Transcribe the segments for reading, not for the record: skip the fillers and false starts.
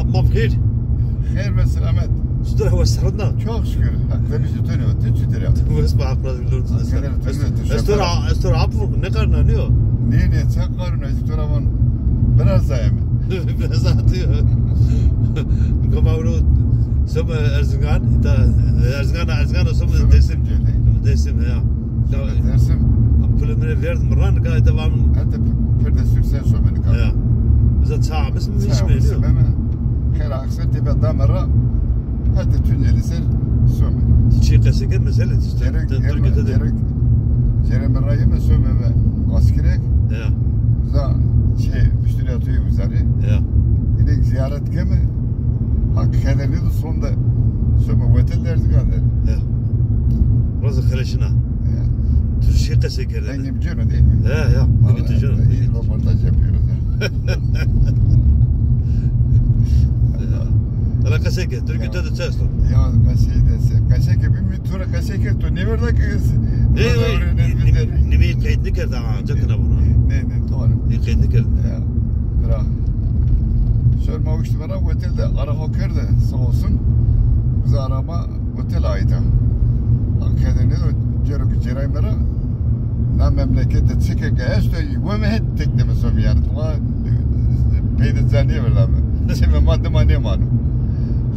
Amma bkhir. Hayır ve selamet. Sütür hava sarında. Çok şükür. Haklı bir sütü ne ötü sütür ya. Wes bakmaz bilirdi. Estor Estor apur ne karna ne o? Ne sen karına sütür aman biraz daha mı? Biraz atıyor. Kamavru söme Erzincan, Erzincan söme desim ya. Dersim. Pulumunu verdim ran gayet devamlı. Hatta perde sürsen sömeni kaldı. Ya. Bize çağımız mı hiç mi ediyor? Her aksa tepe damara hatta tüneli ser söme. Çiğkası ki mesele işte. Cerem rayı söme ve askere. Ya. Za üstüne atıyor üzeri. Ya. Yine ziyaret gemi. Hakikaten de sonunda söme vetel dersi kaldı. Ya. Burası kaleşina. Ya. Türkiye kasekerdi. Ben yapıyorum değil mi? Ya. Ne tüccar? İyi röportaj yapıyoruz ya. Ala kaseke, Türkiye'de de çesto. Ya kaseke bir tura kaseke to ne verdi ki? Ne mi kaydını kerdi ha, çakına bunu. Ne doğru. Ne kaydını kerdi. Ya. Bra. Şöyle işte bana otelde araba kerdi sağ olsun. Biz araba otel ayda. Hakikaten ne diyor ki ceraylara na memlekette çıkık esto ve hep tekne söm yani. Ama peyde zaniye verdi abi. Şimdi madde ne malum.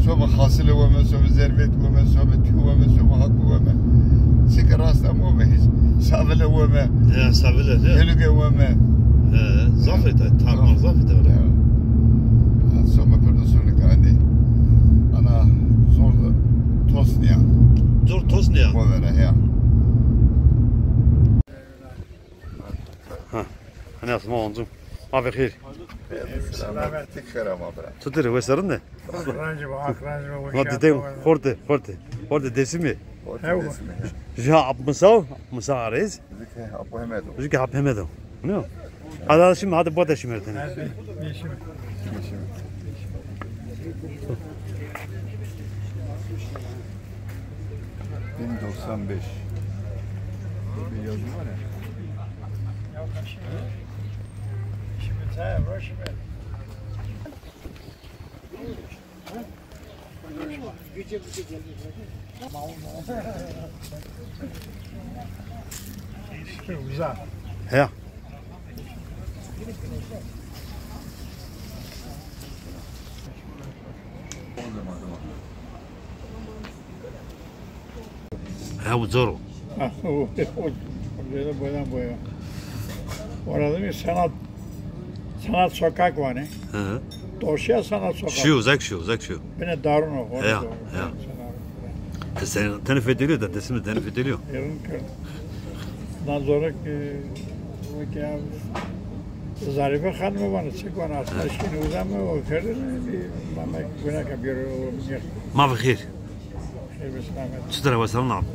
Söme hasile ve söme zervet ve söme tü ve söme hak ve çıkar hasta mı hiç. Savile ve Ya savile. Elge ve zafet tamam zafet öyle. Söme perdesonu kandi. Ana zor tosniya. Zor tosniya. Bu vere ya. Hani asma oncum. Abi khir. Selamet tekrar ama bre. Tutur ve sarın ne? Akrancı Ma dedem horte desimi. Evo. Ja apmasa arez. Apo Hemedo. Çünkü hap hemedo. Ne o? Hadi şimdi hadi bu da şimdi. Yeşim. 1095. Bir yazı var ya. Şimdi sen boş ver. Güzel. He. Ha bu zor. Boydan boya. Orada bir sanat sokak var ne? Hı. Doşya sanat sokak. Şu. Beni darun o. Ya. Sen tenef ediliyor da desimi tenef ediliyor. Yarın kır. Ondan sonra Zarife Hanım'ı bana çık bana aşkını uzanma o kırdı bir mama günah yapıyor o Ma bkhir. bir selamet. Tutur ve sarın ab.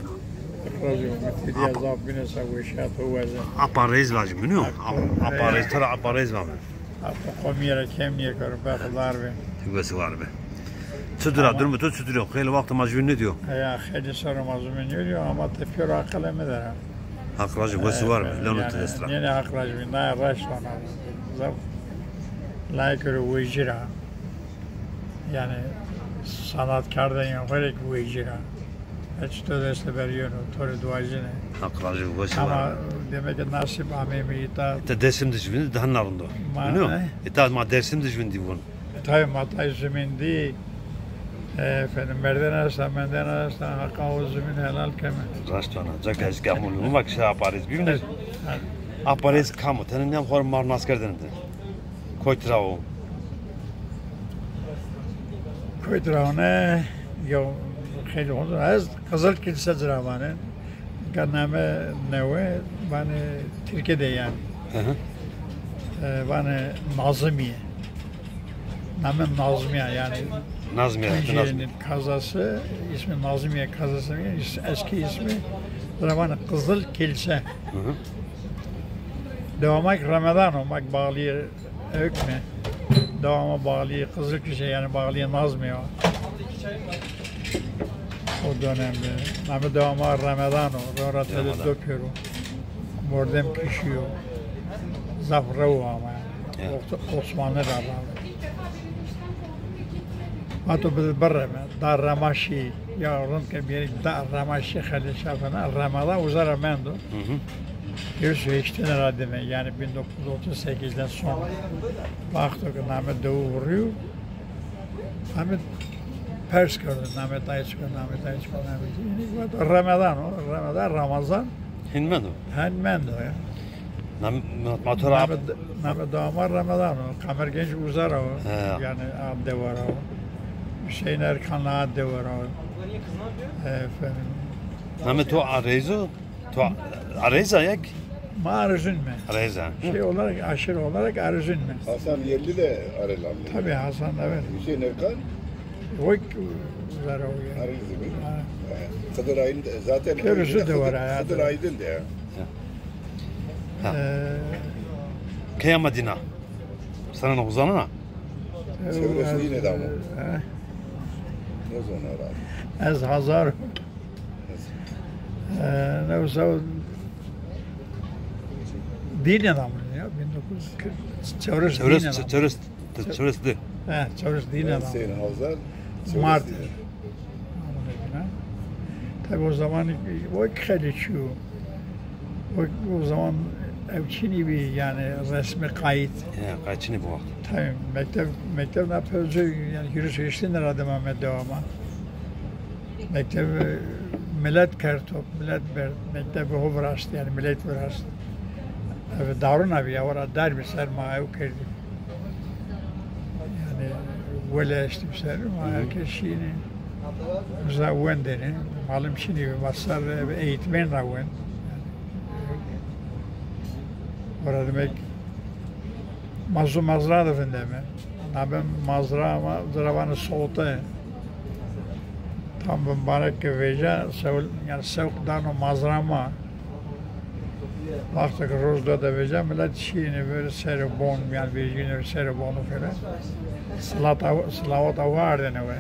Razı olsun. Diye azap bine savuşat huwaza. Aparez lazım biliyor musun? Aparez var. Hatta komiyere kemiye kar baklar ve. Tübesi var be. Tutur durmu tutuyor. Hayli vakti majbur ne diyor? Ya hadi sonra mazmun diyor ama tefkir akıl mı der? Hakracı vesi var mı? Lanut destra. Ne hakracı ne raşlana. Zaf. Layıkı vecira. Yani sanatkardan yaparak vecira. Hiç de deste veriyor torı duacını. Hakracı vesi var. Ama demek ki nasip amemi ita. Te dersim dışvindi daha narında. Biliyor musun? Ma dersim dışvindi bunu. Tabii matay zümindi. Efendim merden arastan hakka o zümin helal keme. Rastana. Zaka eski amulu. Bak şey aparez bilmiyor. Aparez kamu. Tenin nem xor mar nasker denildi. Koytrao. Koytrao ne? Yo خیلی خوب از Kızıl Kilise Ziravanı kaname neve bana Türkiye'de yani. Bana Nazmiye. Namı Nazmiye yani. Nazmiye'nin kazası ismi Nazmiye kazası eski ismi Ziravanı Kızıl Kilise. Devamak Ramazan olmak bağlı hükmü. Devama bağlı Kızıl Kilise yani bağlı Nazmiye var. O dönemde. Namı devamı Ramazan o. Rahatlığı döpüyor o. Mordem pişiyor. Zafra o ama yani. Osmanlı Ramazan. ما تو بالبرة دار رماشي يا رم كبير دار رماشي خلي شافنا Ramazan uzara mendo. Yüz işte radime yani 1938'den sonra baktık Ahmet Doğu vuruyor. Ahmet Pers gördü, Ahmet Ayçık, Ramazan. Hinmendo. Mendo ya. Motor ab. Ahmet Doğu Ramazan o. Kamer Genç uzar o. Yani adde var o. Hüseyin Erkan'la adde var o. Efendim. Name to Arezo. To Areza yak. Ma arızın mı? Areza. Şey olarak, aşırı olarak arızın mı? Hasan Yerli de Arelanlı. Tabii Hasan evet. Hüseyin Erkan O uzar o ya. Arelzi mi? Kadir Aydın zaten Körüsü de var hayatım. Kadir Aydın da ya. Kaya Madina. Sana uzanana. Çevresi yine de ama. Ne zaman herhalde? Ez Hazar. Ne olsa din adamı ya 1940. Çevresi. Çevresi din adamı. Hüseyin Hazar. Mart. Tabii o zaman o kraliçi o zaman evçini bir yani resmi kayıt. Ya kaçını bu vakit. Tabii mektep ne yapıyoruz yani yürüyüş geçtiğinde adım Ahmet Devam'a. Mektep millet kertop, mektep hovrast yani millet hovrast. Evet darun abi ya orada dar bir sermaye o kerdi. Yani böyle işte bir sermaye herkes şeyini müzavven denen malum şimdi masar eğitmen raven. Orada demek mazra da fendeme. Nabem mazra ama zaravanı soğuta. Tam ben barak ke veja yani sevkdan o mazrama. Baktık rozda da veja millet şeyini böyle serebon yani bir günü serebonu falan. Slavat vardı ne var.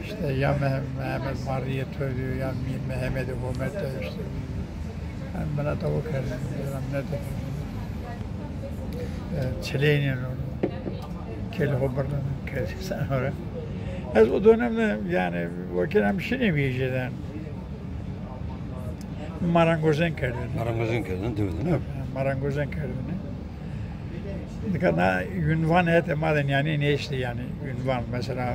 İşte ya Mehmet Mariyet ödüyor ya Mehmet Hümet işte. Ben bana tavuk verdim. Ne de çeleğinin onu. Kel hobardan sen oraya. Az o dönemde yani vakit şey ne bileceğden. Marangozun kerdini. Marangozun kerdini değil mi? Marangozun kerdini. Dikkat ünvan et emaden yani ne işte yani ünvan mesela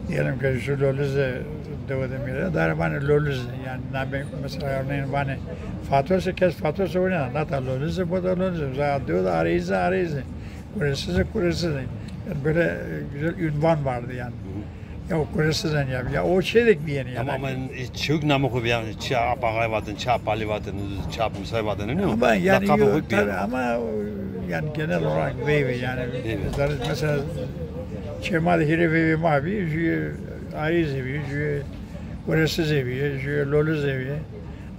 diyelim ki şu lolüze devedemire darabane lolüze yani nabe mesela örneğin bana faturası kes faturası oynayan nata lolüze bu da lolüze zaten da arayıza kuresiz yani böyle güzel ünvan vardı yani. Ya o kuresizden ya o şeylik bir yeni yani. Ama çok namı koy yani çap ağayvatın, çap alivatın, çap musayvatın ne o? Ama yani tabii ama yani genel olarak veyve yani. Mesela Kemal Hirevi mavi, arayız evi, kuresiz evi, lolüz evi.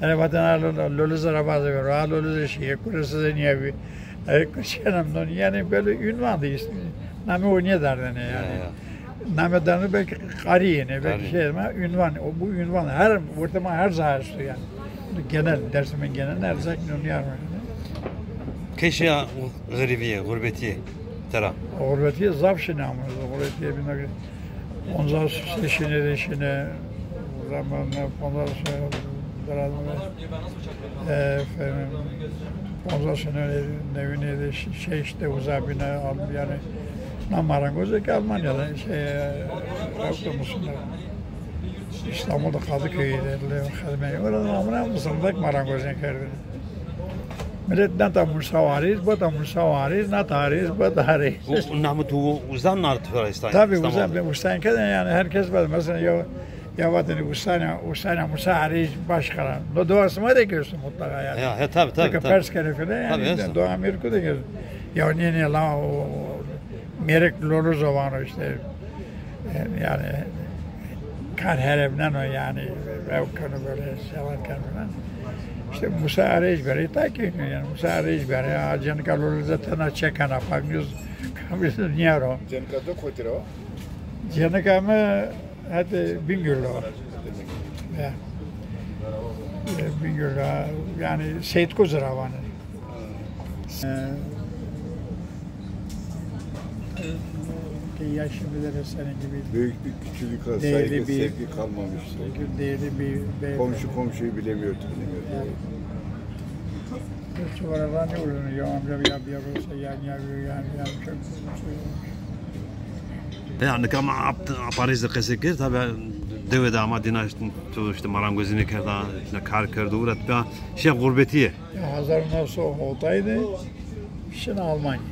Yani vatan lolüz arabası var, lolüz şey, kuresiz evi. Yani böyle ünvandı işte. Nami oynuyor derdi yani. Namedarını belki kariyene, belki şey ama ünvan, bu ünvan her ortama her zahirsi yani. Genel dersimin genel her zaman oynuyor. Keşya garibiye, gurbetiye. Tera. Gurbetiye zavşine ama gurbetiye bir ne ondan seçine zamanla ondan sonra efendim ondan sonra nevine de şey işte uzabine yani marangoz ki Almanya'da Avtomusunlar İstanbul'da Kadıköy'de khadmeyi orada amına musallık marangozun kerdini. Millet ne tam musavariz, bu tam musavariz, ne tariz, bu tariz. O namı uzan artık İstanbul. Tabii uzan kadar yani herkes var mesela ya vatani ustana musavariz başkalar. Do doğasıma da görsün mutlaka yani. Ya tabii. Pers kere falan yani Doğu Amerika'da görsün. Ya ne la o Merek lolu zamanı işte yani kan heremden o yani evkanı böyle severken falan. İşte Musa Arayışber'i takip ediyor yani Musa Arayışber'i acını kalorlu zaten çeken apagniz kamyonu niye o? Cenka'da koydur o. Cenka'mı hadi Bingöl'de var. Bingöl'de yani Seyit Kuzuravanı. ya şimdi de senin gibi Büyüklük, küçülük, Değerli saygı, bir- sevgi kalmamış. değerli bir beyefendi. Komşuyu bilemiyor, tanımıyor. Yani, şu aralar ne oluyor? Ya amca ya olsa yani çok Yani ama Paris'te kesikir tabi devede ama dina işte marangozini kerda işte kar kerda uğrat bir şey gurbetiye. ya Hazar nasıl oldaydı? Şimdi Almanya.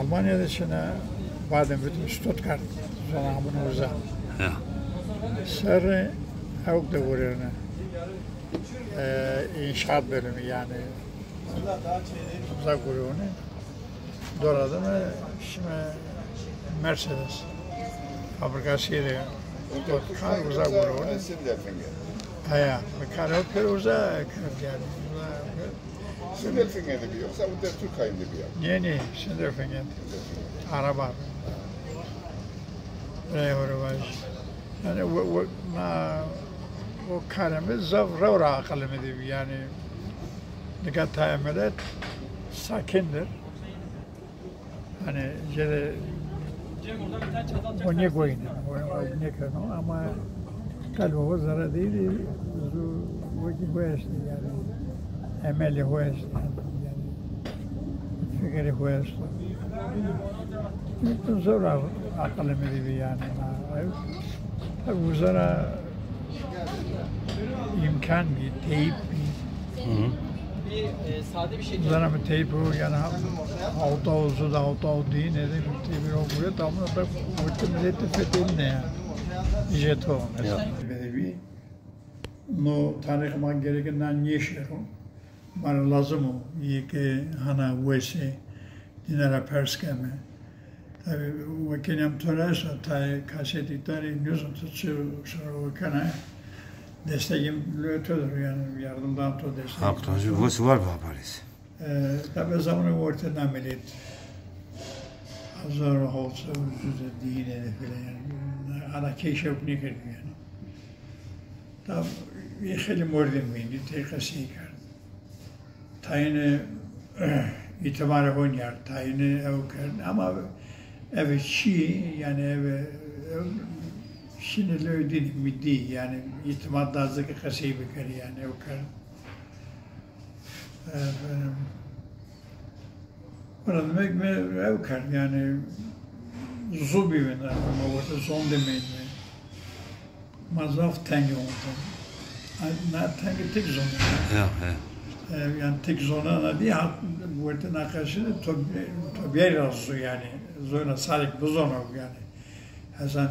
Almanya'da şimdi Baden-Württemberg, Stuttgart, sonra bunu uzak. Ya. Sonra auch da uğruna. İnşaat bölümü yani uzak uğruna. Dorada mı şimdi Mercedes fabrikasıyla Stuttgart uzak uğruna. Ja, we kan ook heel uzak yani. Sindelfingen de bir yoksa bu da Türkiye'de bir yer. Nee, Sindelfingen. Araba. Rijhoorweg. Yani o kalemi zavra akılımı gibi yani. Dikkat tahammület sakindir. Hani jere o ne koyun, o ne kano ama kalbo zara değil, o hueste yani. Emeli hueste yani. Fikri hueste. Zor akılımı gibi yani. Tabi bu zara imkan bir, teyip bir. Sade bir şekilde. Zara bir teyip o yani auto olsa da auto değil ne de bir teyip okuyor tamam da bu milleti fethedin yani. Jeto mesela. Bedevi. No tanıkman gerekenden yeşerim. Bana lazım o. İyi ki hana vese dinara perskeme. Tabi vakenem torasa tay kaseti tari nüzum tutuyor sonra vakana desteğim lötödür yani yardımdan to destek. Hakikaten bu var bu Paris. Tabi zamanı orta namelit. Hazır olsa yüzde değil falan yani. Ana keşif ne kadar yani. Tabi خیلی مورد می‌بینی تیکسی کرد. تاین اعتبار هنر تاین او کرد. اما ev çi yani ev şimdi löydin middi yani itimaddazlık kasayı bekar yani o kadar. Bana demek mi ev kadar yani zubi ben ama orada son demeyin. Mazaf tengi oldu. Na tengi tek zon. Ya. Yani tek zona değil bu orada nakışı tabii razı yani. Zona sarik bu zona yani. Hasan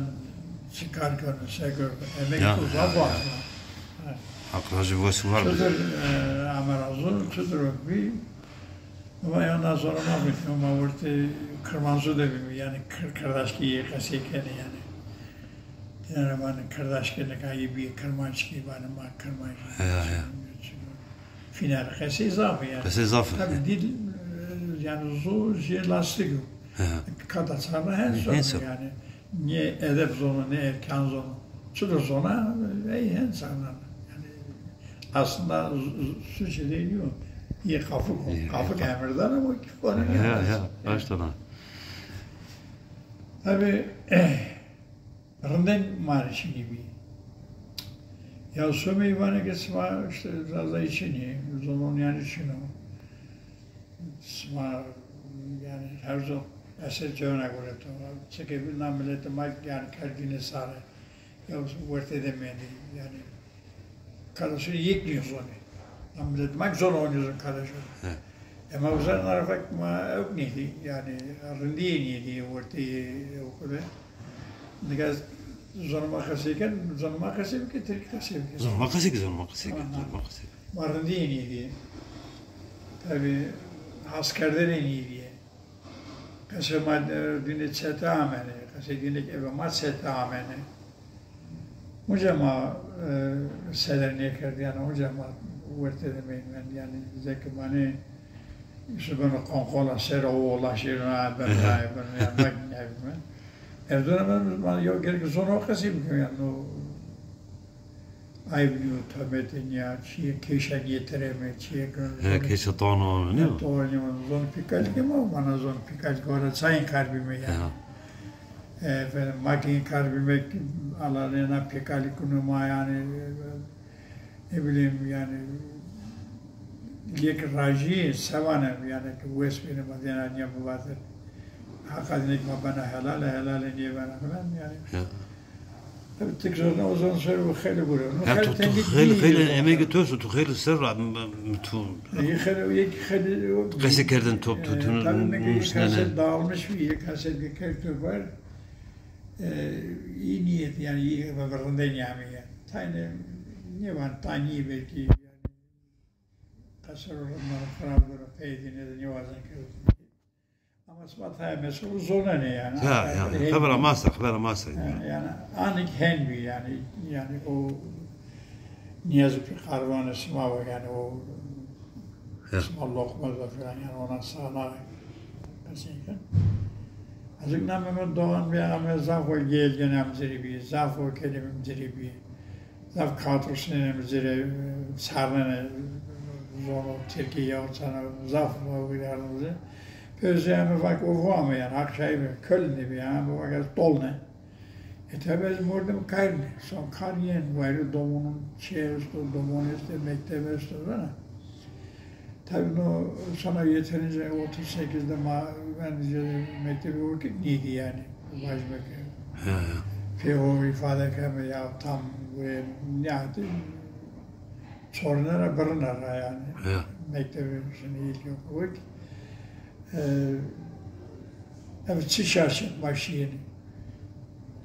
çıkar görün, şey görün. Emek uzak var. Hakikaten bu var. Çözdür amarazı, çözdür bir. Ama ondan sonra ne yapayım? Ama orada kırmızı da bir yani kardeşliği kasıken yani. Yani bana kardeşliğine kayı bir kırmızı bana mak kırmızı. Ya. Final kası izafı yani. Kası izafı. Tabii dil yani zor lastik yok. Kadasarla hen sonra yani. Niye edep zonu, ne erkan zonu. Çudur zona, hen sanlar. Yani aslında suçu değil yok. İyi kafık o. Kafık emirden ama bana ne Ya. Baştan. Tabii rınden marşı gibi. Ya sömeyi bana kesma işte zaza içini, zaman yani içini. Sma yani her zaman eser cevana göre tamam. Çünkü bir namilete mak yani kardine sare. Ya vert edemedi yani. Kardeşi yekliyor zonu. Namilete mak zor oynuyorsun kardeşi. Ama uzun arafak ma yok neydi yani rındiye neydi ortaya okula. Dikkat zonuma kasayken zonuma kasayken tek kasayken. Zorma kasık. Marındiye neydi. Tabii askerden en iyiydi. Kasema dine çete amene, kasema dine eve mat çete amene. Hocama selerine kerdi yani hocama verte demeyin ben yani zeki bana işte bana konkola sera oğla şirna ben yani Erdoğan'ın bana yok gerek zor okası yani o Ayvliyo tabetin ya, çiğ keşe getireme, çiğ Keşke tonu ne? doğru zon pikaj gibi bana zon pikaj gore sayın karbime ya. Efendim makin karbime alanına pikali kunuma yani ne bileyim yani yek raji sevanem yani vesbine madena niye bu vardır. Hakikaten bana helal niye bana falan yani. تكسرنا وزن سر وخيل بقولون. خيل emeği götürüyorsun, خيل سر متو. خيل. Kese kerden top tutun. Tabii kaset dağılmış bir kaset bir kertür var. İyi niyet yani iyi varında yani. Tane ne var tane belki yani kasar olanlar krallar peydine de ne var zaten. Ama sıfataya mesul zona ne yani? Ya haber masa. Yani anik henbi yani o niyazı bir karvanı smava yani o smallah mazda falan yani ona sağlar kesinlikle. Azıcık Mehmet Doğan bir ama zafo gelgen amzeri bir zafo kelimim zeri bir zaf katrusinin amzeri sarnene zonu Türkiye ortana zaf mı yani Özlemi bak o var mı yani akşam Köln'de bir yani bu vakit dolne. Tabi biz burada karne. Son karyen var domunun çevresi domuniste mektebeste var. Tabi o sana yeterince 38'de ben mektebi vakit neydi yani başbakan. O ifade keme ya tam ve neydi sorunlara barınara yani. Mektebi şimdi ilk yok vakit. Evet, çişarşın başlayın.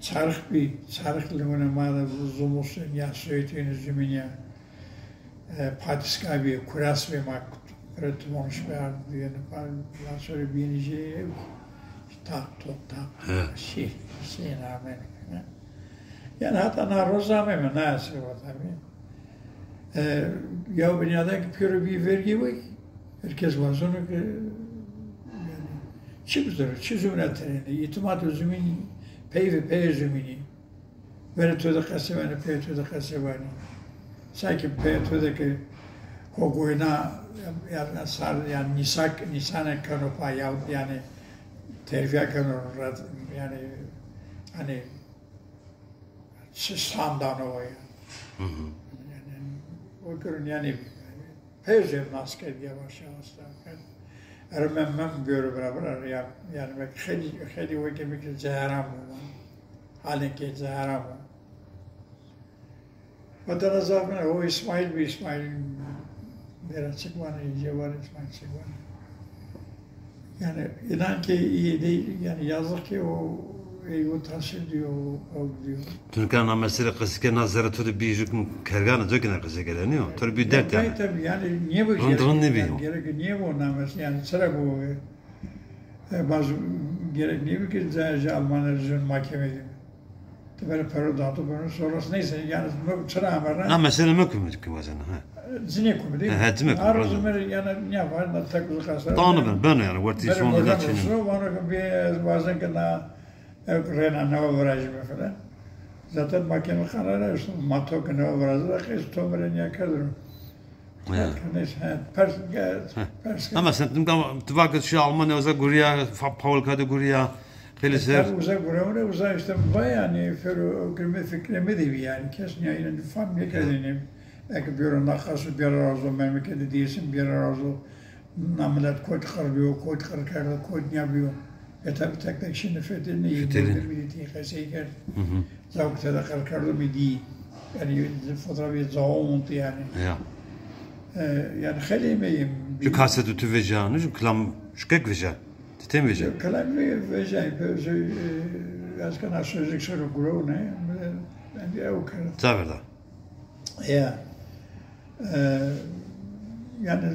Çarık limonu mağda zumusun ya söğütüğünü zümünya. Patiska bir kuras ve mak. Öğretilmiş bir ardı yani. Daha sonra bir yenice tak. Şey rağmen. Yani hatta narozame mi nasıl o tabii. Ya dünyadaki pürü bir vergi var. Herkes var sonra çizimine tereni, itimat özümini, pey özümini, veri tüde kasevani, pey tüde kasevani. Sanki pey tüde ki kogoyna yani sar yani nisane kanopa yani terfiye kanonu yani hani standan o yani. O görün yani pey özüm asker yavaş. Ermem görü beraber yani خیلی وقتی میگه زهرم حالی که زهرم و در نظر o İsmail biraz çıkmanı iyice var İsmail çıkmanı. Yani inan ki iyi değil yani yazık ki o o tahsil diyor o diyor. Türkan mesela kısık nazara tutup bir yükün kerganı döküne kısık geleniyor. Tabii bir dert yani. Tabii yani niye bu gerek niye bu namaz yani sıra bu bazı gerek niye ki zahirce Almanların mahkemede. Tabii para dağıtı bunu sonrası neyse yani sıra amarına. Ha mesela mümkün ki bazen ha. Zine kumu değil mi? Evet zine kumu. Arzu yani ne var da takılı kasar. Tamam ben yani vartı sonunda da çinin. Bana bir bazen ki Rena nova vrajime falan. Zaten mahkeme kararı işte matok nova vrajı da kız tomren ya kadro. Evet. Pers. Ama sen vakit şu Almanya uzak guriya Paul kategoriya Felizer. Uzak buraya işte yani für fikrimi de yani kesin yani familya kendini belki bir nakası bir arzu memleketi değilsin bir arzu namelet koç karıyor koç karkarda koç yapıyor. Tabii tek şimdi fethini yedirir bir tekrar zavkta da karkarlı bir değil. Yani fotoğrafı zaomunt yani. Ya. Yani xelimeyim. Şu kasetu tüvecağını, şu klam, şu kek veca. Titem veca. Klam veca, az kana sözlük soru kuru ne? Ben de o kadar. Tabii da. Ya. Yani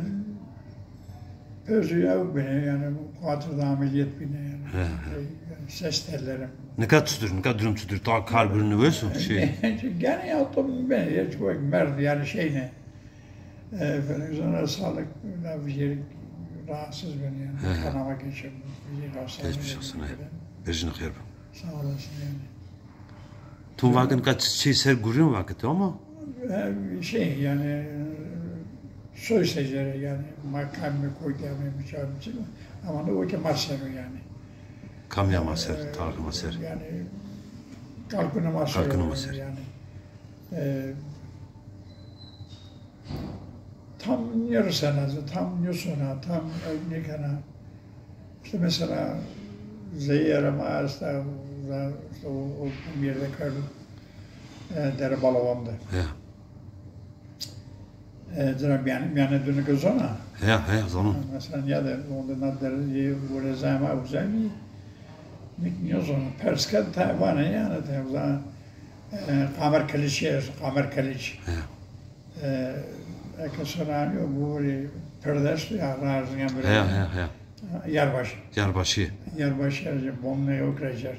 Özü yok beni yani kuatırda ameliyat beni yani. Ses tellerim. Ne kadar tutur, ne kadar durum tutur, daha kalbini vursun şey. Yani yaptım ben hiç çok mert yani şey ne. Efendim sonra sağlık bir şey rahatsız beni yani. Kanama geçirdim. Geçmiş olsun. Bezini hayır. Sağ olasın yani. Tüm vakit kaç şey ser görüyor vakit ama. Şey yani soy secere yani makamı koyduğum için ama ne o ki masero yani. Kamya maser, targı maser. Yani kalkını masero. Kalkını maser. Yani. Tam yarısına, tam yusuna, tam örnekana. İşte mesela Zeyyar'a işte o bir yerde kaldım. Dere Balavam'da. Ja. Yani dünü kızona. Ja, zonu. Mesela ya da onda dere böyle zama uzaymi. Mikniyor zonu. Persken tavana yani tavana. Kamer Kaliç. Ja. Ekasonanıyor bu perdeş ya razıyan bir. Ja. Yarbaşı. Yarbaşı. Yarbaşı bomne yok rejer.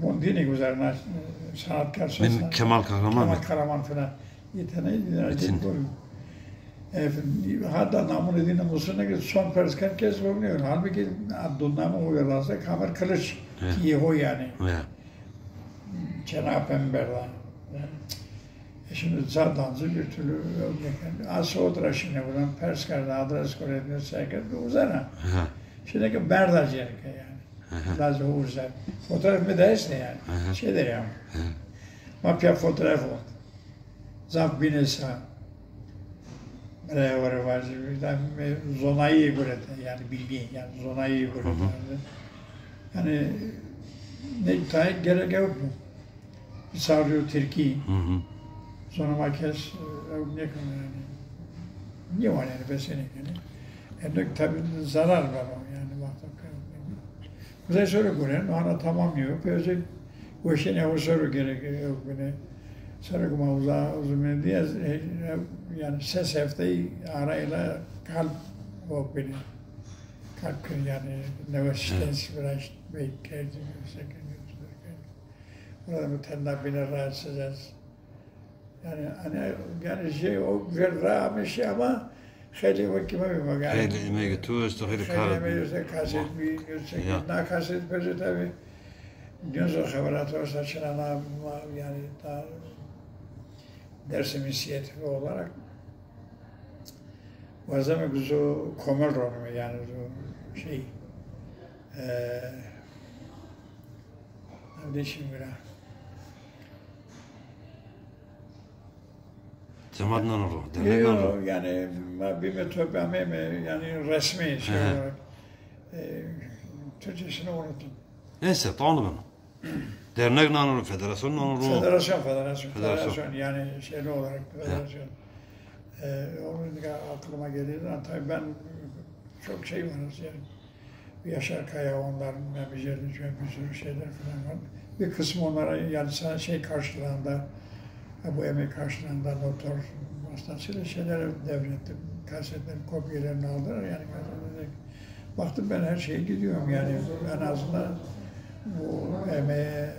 Bondini üzerine sanatkar sözler. Benim Kemal Kahraman mı? Kemal Kahraman falan. Yeteneği hatta namını edine musluna son persken kez bulunuyor. Halbuki adunamı uyarlarsa Kamer Kılıç ki o yani. Ja. Cenab-ı Pember'den. Şimdi zaten bir türlü örnek. Az otura şimdi buradan Persker'de adres koyabilir serket uzana. Ja. Şimdi Berdar cerke yani. Lazı uzar. Fotoğraf mı derse yani. Şeydir yani. Mapya fotoğraf oldu. Zaf binesa. Buraya var. Zonayı görete yani bildiğin yani zonayı görete. Yani ne tane gerek yok mu? Sarıyor Türkiye. Sonra merkez ne kadar yani. Niye var yani besene yani. Hem tabii zarar var o yani vakti. Güzel soru gören, ona tamam yok. Özel bu işe ne o soru gerek yok beni. Soru kuma uzun diye yani ses haftayı arayla kalp o beni. Kalp yani nefes biraz beklerdi. Burada mütenna beni rahatsız eder. Yani şey o verramış ama خیلی وقتی ما میگم خیلی میگه تو است تو خیلی کار میگه کاسیت میگه نه کاسیت بشه tabii diyoruz o haberat varsa çınana yani ta ders inisiyatifi olarak bazen güzel komel rolü yani şey ne şimdi Cemaatden olur, dernek olur. Yani bir metobame yani resmi şey olarak Türkçesini unuttum. Neyse, tamam mı? Dernek ne olur, federasyon ne olur? Federasyon yani şeyli olarak federasyon. Onun aklıma geliyor. Tabii ben çok şey var yani. Yaşar Kaya onların bir sürü şeyler falan var. Bir kısmı onlara yani sana şey karşılığında bu emek karşılığında doktor hastasıyla şeyleri devrettim. Kasetlerin kopyalarını aldılar yani. Baktım ben her şeye gidiyorum yani en azından bu emeğe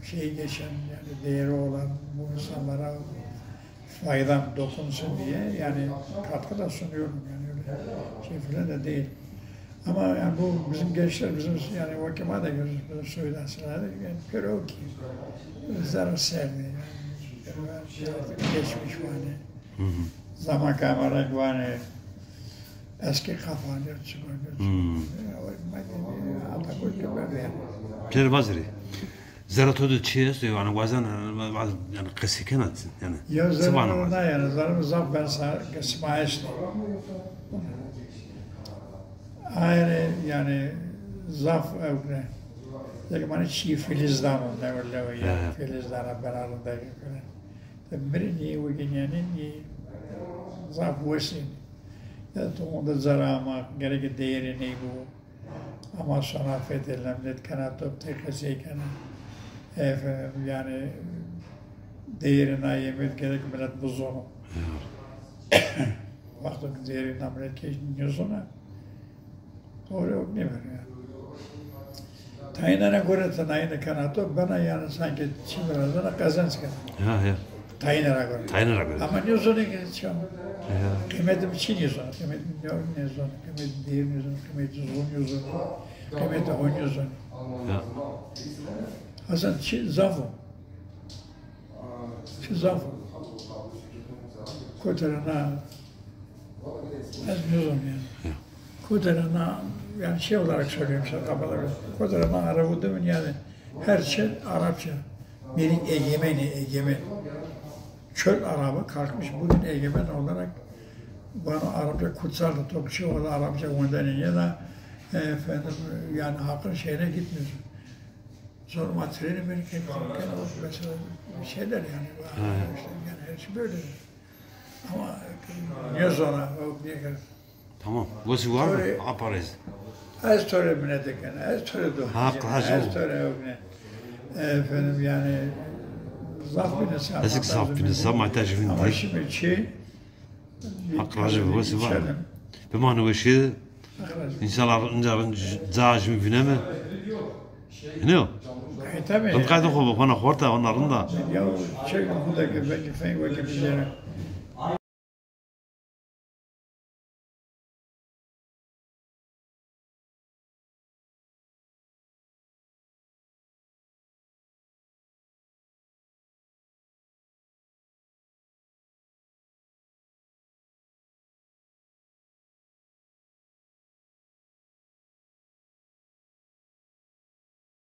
şey geçen yani değeri olan bu insanlara faydam dokunsun diye yani katkı da sunuyorum yani öyle şey falan da değil. Ama yani bu bizim gençler bizim yani vakıma da görüyoruz bizim söylensinler yani görüyor ki zarar sevdi yani geçmiş var zaman kamerak var eski kafalar çıkıyor. Allah koydu böyle yani. Pierre Vaziri. Zaratodu çiğes diyor yani bazen yani kesiken atsın yani. Ya zararına yani zararı zaf ben sana kesmayeşti. Aynı yani zaf öyle. Yani bana çiğ filizdan ne öyle ya filizdan beraberinde falan. Birini bugün yani zaf vesin. Ya onda zarama gerek değeri ne bu? Ama sonra fethedilen kanat top tekrar yani değerine yemek gerek millet bu zonu. Vakti değerine millet keşniyor sonra doğru yok ne var ya. Tayinana göre tanayını kanatı bana yani sanki çimirazına kazanç kadar. Ya. Tayinana göre. Tayinana göre. Ama ne zonu geçiyorum. Kıymetim için yazıyor. Kıymetim ne yazıyor. Kıymetim değil yazıyor. Kıymetim zon yazıyor. Kıymetim on yazıyor. Hasan zafı. Çizam. Kotarana ezmiyorum yani. Kotarana yani şey olarak söylüyorum sana kapalı. Kotarana Arabudum'un yani her şey Arapça. Benim egemen. Çöl Arabı kalkmış bugün egemen olarak bana Arapça kutsaldı. Topçu o da Arapça gönderiniyor da efendim yani hakkın şeyine gitmiyorsun. Sonra materyali beni kendine mesela bir şeyler yani. İşte yani her şey böyle. Ama ne sonra o ne kadar. Tamam. Burası var mı? Sonra- Aparız. Az sonra mı ne dekene, az sonra da. Hakkı hacı Az oldu. sonra yok ne. Efendim yani zaf bir insan. Ezik saf bir insan, muhtaç Ama bir şimdi şey Hakkı hacı burası var mı? Bir manu başı insanlar ince zahacım bine mi? Ne o? Tabii. Ben kaydı kovu bana horta onların da. Ya şey buradaki belki fen ve gibi şeyler.